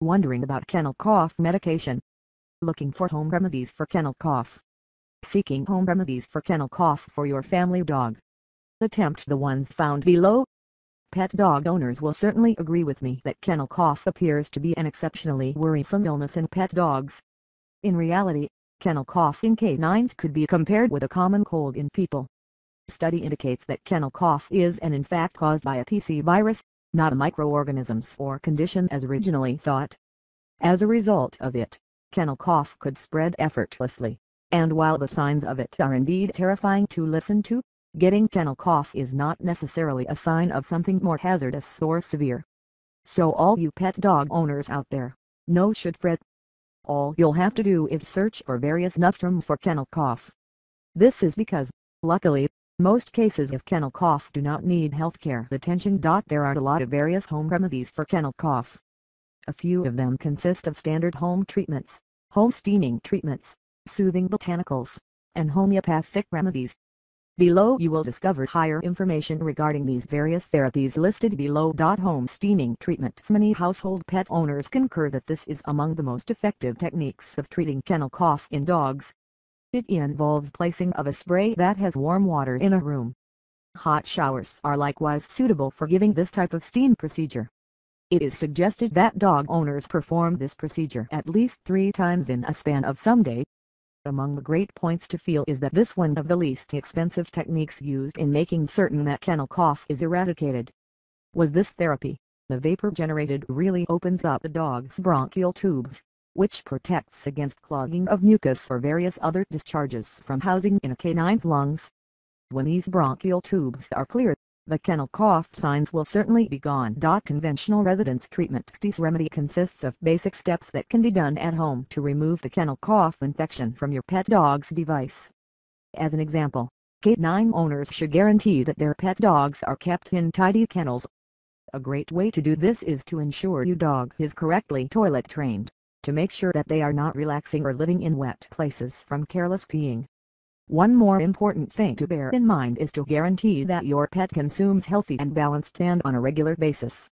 Wondering about kennel cough medication? Looking for home remedies for kennel cough? Seeking home remedies for kennel cough for your family dog? Attempt the ones found below. Pet dog owners will certainly agree with me that kennel cough appears to be an exceptionally worrisome illness in pet dogs. In reality, kennel cough in canines could be compared with a common cold in people. Study indicates that kennel cough is in fact caused by a PC virus, not a microorganisms or condition as originally thought. As a result of it, kennel cough could spread effortlessly, and while the signs of it are indeed terrifying to listen to, getting kennel cough is not necessarily a sign of something more hazardous or severe. So all you pet dog owners out there, no should fret. All you'll have to do is search for various nostrum for kennel cough. This is because, luckily, most cases of kennel cough do not need healthcare attention. There are a lot of various home remedies for kennel cough. A few of them consist of standard home treatments, home steaming treatments, soothing botanicals, and homeopathic remedies. Below you will discover higher information regarding these various therapies listed below.Home. Steaming TreatmentsMany household pet owners concur that this is among the most effective techniques of treating kennel cough in dogs. It involves placing of a spray that has warm water in a room. Hot showers are likewise suitable for giving this type of steam procedure. It is suggested that dog owners perform this procedure at least 3 times in a span of some day. Among the great points to feel is that this one of the least expensive techniques used in making certain that kennel cough is eradicated. With this therapy, the vapor generated really opens up the dog's bronchial tubes, which protects against clogging of mucus or various other discharges from housing in a canine's lungs. When these bronchial tubes are clear, the kennel cough signs will certainly be gone. Conventional Residence TreatmentsThis remedy consists of basic steps that can be done at home to remove the kennel cough infection from your pet dog's device. As an example, canine owners should guarantee that their pet dogs are kept in tidy kennels. A great way to do this is to ensure your dog is correctly toilet trained, to make sure that they are not relaxing or living in wet places from careless peeing. One more important thing to bear in mind is to guarantee that your pet consumes healthy and balanced and on a regular basis.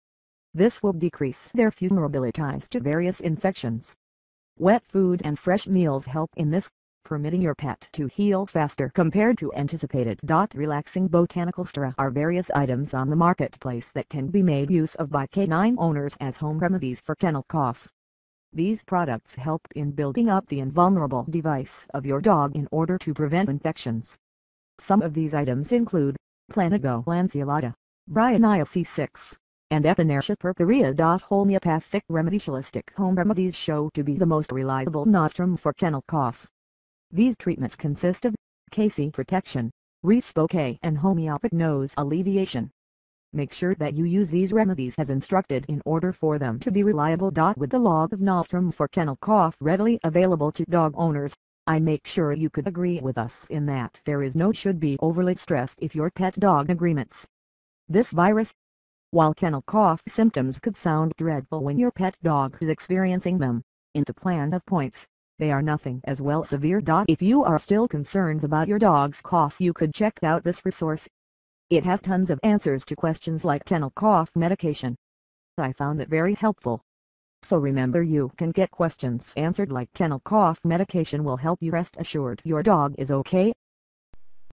This will decrease their vulnerabilities to various infections. Wet food and fresh meals help in this, permitting your pet to heal faster compared to anticipated.Relaxing. BotanicalsThere are various items on the marketplace that can be made use of by canine owners as home remedies for kennel cough. These products help in building up the invulnerable device of your dog in order to prevent infections. Some of these items include Plantago Lanceolata, Bryonia C6, and Purpurea.Homeopathic. Remedialistic home remedies show to be the most reliable nostrum for kennel cough. These treatments consist of KC protection, respoke, and homeopathic nose alleviation. Make sure that you use these remedies as instructed in order for them to be reliable. With the log of nostrum for kennel cough readily available to dog owners, I make sure you could agree with us in that there is no should be overly stressed if your pet dog agreements. This virus, while kennel cough symptoms could sound dreadful when your pet dog is experiencing them, in the plan of points, they are nothing as well severe. If you are still concerned about your dog's cough, you could check out this resource. It has tons of answers to questions like kennel cough medication. I found it very helpful. So remember, you can get questions answered like kennel cough medication will help you rest assured your dog is okay.